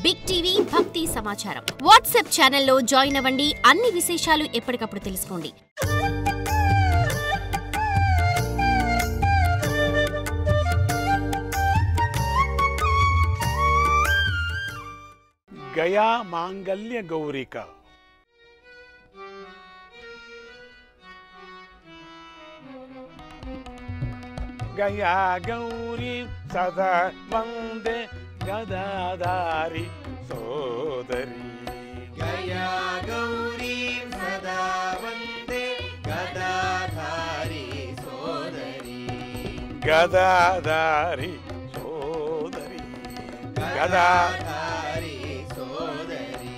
Big TV భక్తి సమాచారం WhatsApp ఛానల్లో జాయిన్ అవ్వండి. అన్ని విశేషాలు ఎప్పటికప్పుడు తెలుసుకోండి. गया मांगल्य गौरिका गया गौरी सदा वंदे गदाधारी सोदरी गया गौरी सदा वंदे गदाधारी सोदरी गदाधारी सोदरी गदाधारी सोदरी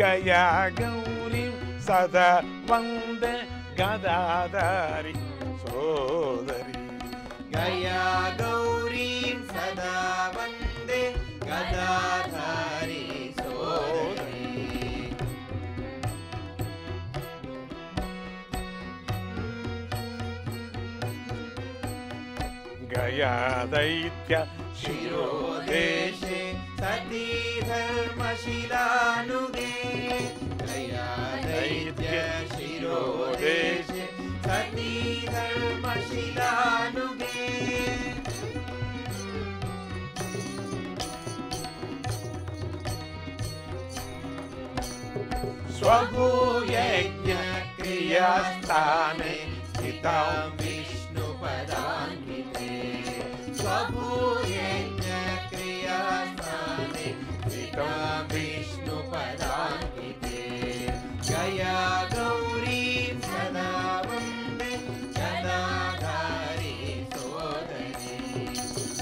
गया गौरी सदा वंदे गदाधारी सोदरी गया गौरी सदा वंदे गदाधारी सोदरी गया दैत्य शिरोदेशे सती धर्मशिलानुगे गया दैत्य शिरोदेशे सती धर्मशिलानुगे स्वभूयज्ञ क्रियास्थाने स्थितां विष्णुपदान्विते स्वभूयज्ञ क्रियास्थाने स्थितां विष्णुपदान्विते गया गौरी सदा वन्दे गदाधारी सोदरी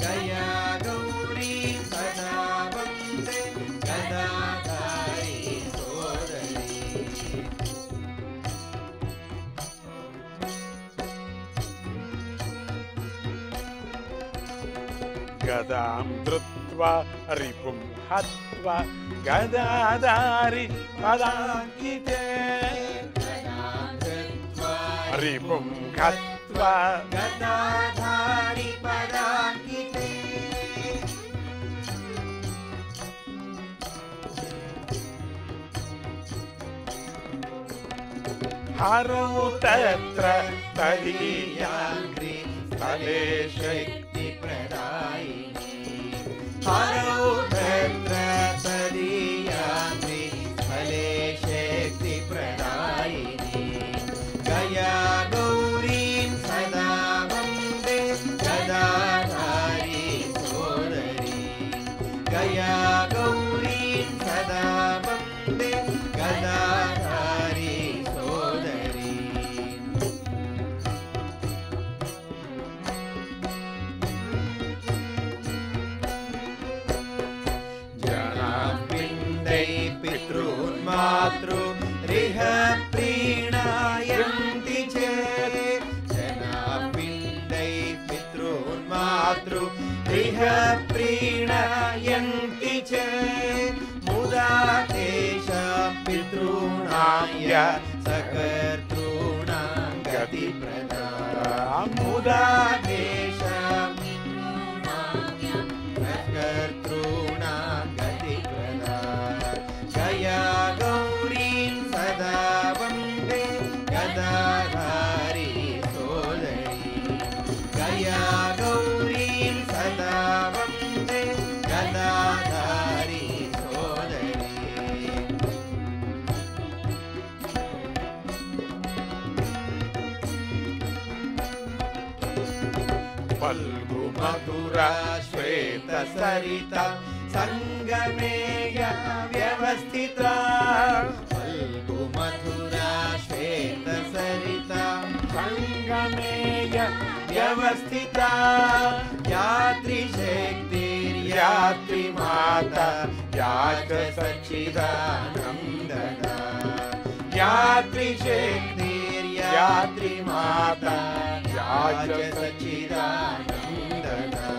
गया गौरी सदा वन्दे गदाधारी सोदरी गदां धृत्वा रिपुं हत्वा गदाधारी पदाङ्किते रिपुं हत्वा गदाधारी पदाङ्किते हरौ तत्र तदीयाङ्घ्रि याङ्घ्रि स्थले शक्तिप्रदायिनी हरौ तत्र तदीयाङ्घ्रि स्थले शक्तिप्रदायिनी गया गौरीं सदा वन्दे गदाधारी सोदरी गया गौरीं सदा वन्दे गदाधारी सोदरी जनापिण्डै पितॄन् मातॄरिह प्रीणायन्ति चेत् जनापिण्डै पितॄन् मातॄरिह प्रीणायन्ति चेत् मुदा तेषां पितॄणाय सकर्तॄणां गतिप्रदा मुदा तेषां सकर्तॄणां गतिप्रदा गया गौरीं सदा वन्दे गदाधारी सोदरी गया गौरीं सदा वन्दे गदाधारी सोदरी फल्गु मधुरा श्वेत सरिता संगमेय व्यवस्थिता फल्गु मधुरा श्वेत सरिता संगमेय व्यवस्थिता यात्रिशक्तिर्यात्रि माता या च सच्चिदानन्ददा यात्रिशक्तिर्यात्रि माता या च सच्चिदानन्ददा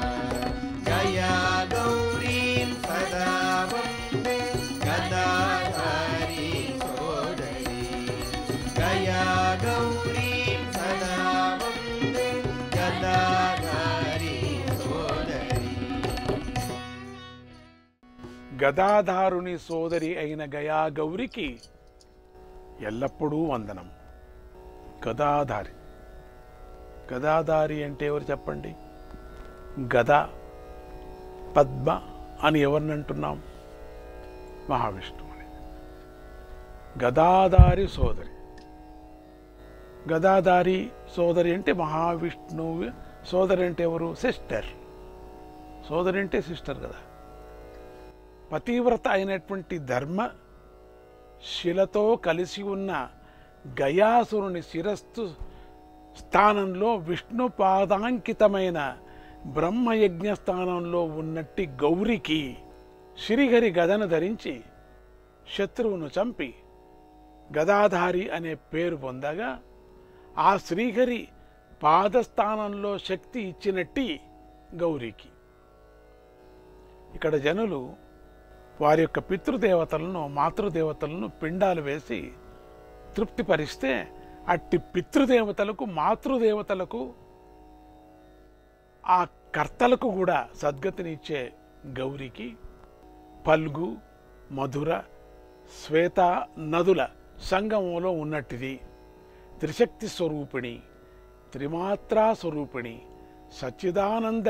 गया गौरीं सदा वन्दे गदाधारी सोदरी गया गौरीं सदा वन्दे गदाधारी सोदरी గదాధారుని సోదరి అయిన గయా గౌరికి ఎల్లప్పుడూ వందనం. గదాధారి, గదాధారి అంటే ఎవరు చెప్పండి? గద, పద్మ అని ఎవరిని అంటున్నాం? మహావిష్ణువుని. గదాధారి సోదరి, గదాధారి సోదరి అంటే మహావిష్ణువు సోదరి అంటే ఎవరు? సిస్టర్. సోదరి అంటే సిస్టర్ కదా. పతివ్రత అయినటువంటి ధర్మ శిలతో కలిసి ఉన్న గయాసురుని శిరస్సు స్థానంలో విష్ణు పాదాంకితమైన బ్రహ్మయజ్ఞ స్థానంలో ఉన్నట్టి గౌరికి శ్రీహరి గదను ధరించి శత్రువును చంపి గదాధారి అనే పేరు పొందగా ఆ శ్రీహరి పాదస్థానంలో శక్తి ఇచ్చినట్టి గౌరికి. ఇక్కడ జనులు వారి యొక్క పితృదేవతలను మాతృదేవతలను పిండాలు వేసి తృప్తిపరిస్తే అట్టి పితృదేవతలకు మాతృదేవతలకు ఆ కర్తలకు కూడా సద్గతినిచ్చే గౌరికి పల్గు, మధుర, శ్వేత నదుల సంగమంలో ఉన్నట్టిది. త్రిశక్తి స్వరూపిణి, త్రిమాత్రా స్వరూపిణి, సచ్చిదానంద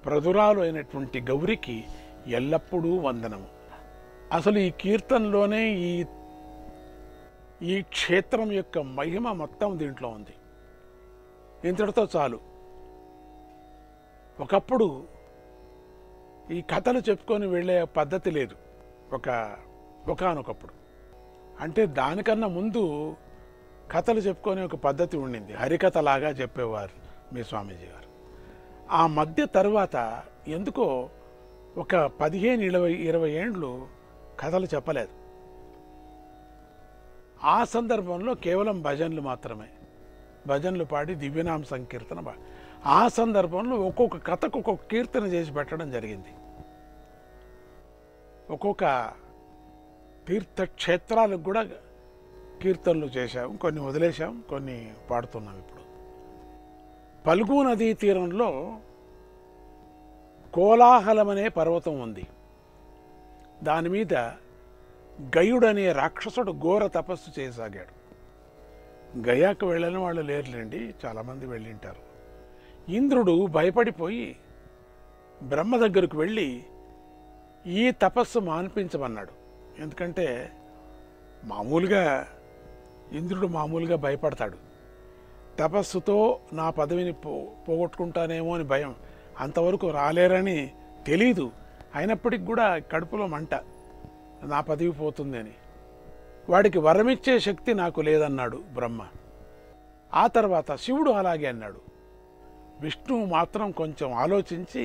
ప్రదురాలు అయినటువంటి గౌరికి ఎల్లప్పుడూ వందనము. అసలు ఈ కీర్తనలోనే ఈ క్షేత్రం యొక్క మహిమ మొత్తం దీంట్లో ఉంది. ఇంతటితో చాలు. ఒకప్పుడు ఈ కథలు చెప్పుకొని వెళ్ళే పద్ధతి లేదు ఒకానొకప్పుడు. అంటే దానికన్నా ముందు కథలు చెప్పుకొని ఒక పద్ధతి ఉండింది. హరికథలాగా చెప్పేవారు మీ స్వామీజీ గారు. ఆ మధ్య తరువాత ఎందుకో ఒక 15-20 ఏండ్లు కథలు చెప్పలేదు. ఆ సందర్భంలో కేవలం భజనలు మాత్రమే, భజనలు పాడి దివ్యనామ సంకీర్తన ఆ సందర్భంలో ఒక్కొక్క కథకు ఒక్కొక్క కీర్తన చేసి పెట్టడం జరిగింది. ఒక్కొక్క తీర్థక్షేత్రాలకు కూడా కీర్తనలు చేశాం, కొన్ని వదిలేశాం, కొన్ని పాడుతున్నాం. ఇప్పుడు పల్గు నదీ తీరంలో కోలాహలం అనే పర్వతం ఉంది. దాని మీద గయుడనే రాక్షసుడు ఘోర తపస్సు చేయసాగాడు. గయాకు వెళ్ళని వాళ్ళు లేరులేండి, చాలామంది వెళ్ళింటారు. ఇంద్రుడు భయపడిపోయి బ్రహ్మ దగ్గరకు వెళ్ళి ఈ తపస్సు మాన్పించమన్నాడు. ఎందుకంటే ఇంద్రుడు మామూలుగా భయపడతాడు. తపస్సుతో నా పదవిని పోగొట్టుకుంటానేమో అని భయం. అంతవరకు రాలేరని తెలీదు. అయినప్పటికి కూడా కడుపులో మంట, నా పదవి పోతుంది అని. వాడికి వరమిచ్చే శక్తి నాకు లేదన్నాడు బ్రహ్మ. ఆ తర్వాత శివుడు అలాగే అన్నాడు. విష్ణువు మాత్రం కొంచెం ఆలోచించి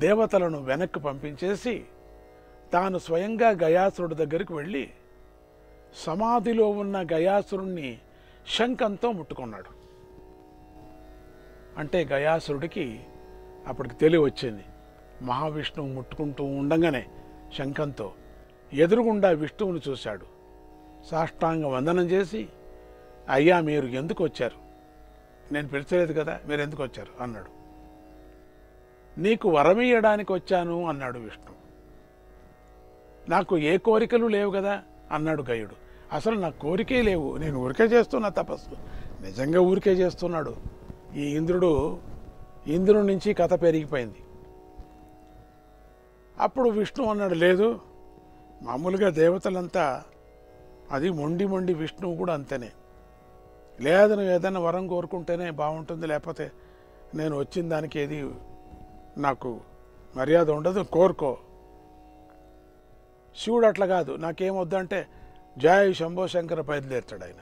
దేవతలను వెనక్కి పంపించేసి తాను స్వయంగా గయాసురుడి దగ్గరికి వెళ్ళి సమాధిలో ఉన్న గయాసురుణ్ణి శంఖంతో ముట్టుకున్నాడు. అంటే గయాసురుడికి అప్పటికి తెలివి వచ్చింది. మహావిష్ణువు ముట్టుకుంటూ ఉండగానే శంఖంతో ఎదురుగుండా విష్ణువును చూశాడు. సాష్టాంగ వందనం చేసి, అయ్యా మీరు ఎందుకు వచ్చారు? నేను పిలిచలేదు కదా, మీరు ఎందుకు వచ్చారు అన్నాడు. నీకు వరమియ్యడానికి వచ్చాను అన్నాడు విష్ణువు. నాకు ఏ కోరికలు లేవు కదా అన్నాడు గయుడు. అసలు నాకు కోరికే లేవు, నేను ఊరికే చేస్తున్నా తపస్సు. నిజంగా ఊరికే చేస్తున్నాడు. ఈ ఇంద్రుడి నుంచి కథ పెరిగిపోయింది. అప్పుడు విష్ణు అన్నాడు, లేదు, మామూలుగా దేవతలంతా అది మొండి విష్ణువు కూడా అంతేనే. లేదు, నువ్వు ఏదైనా వరం కోరుకుంటేనే బాగుంటుంది, లేకపోతే నేను వచ్చిన దానికి ఏది నాకు మర్యాద ఉండదు, కోరుకో. శివుడు అట్లా కాదు, నాకేమొద్దంటే జయ శంభో శంకర బయలుదేరుతాడు ఆయన.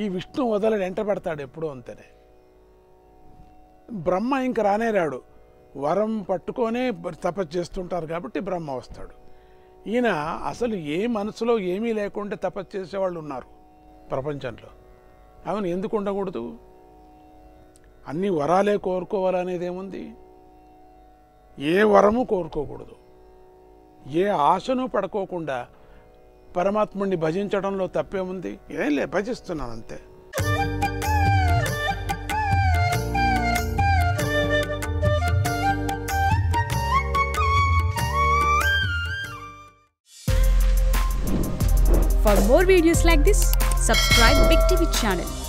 ఈ విష్ణు వదలడు, ఎంట పెడతాడు ఎప్పుడూ అంతేనే. బ్రహ్మ ఇంక రానేరాడు, వరం పట్టుకొనే తపస్సు చేస్తుంటారు కాబట్టి బ్రహ్మ వస్తాడు. ఈయన అసలు ఏ మనసులో ఏమీ లేకుండా తపస్సు చేసేవాళ్ళు ఉన్నారు ప్రపంచంలో. అవును, ఎందుకు ఉండకూడదు? అన్ని వరాలే కోరుకోవాలనేది ఏముంది? ఏ వరము కోరుకోకూడదు, ఏ ఆశను పడుకోకుండా పరమాత్ముడిని భజించడంలో తప్పేముంది? ఏం లే, భజిస్తున్నాను అంతే. For more videos like this, subscribe Big TV channel.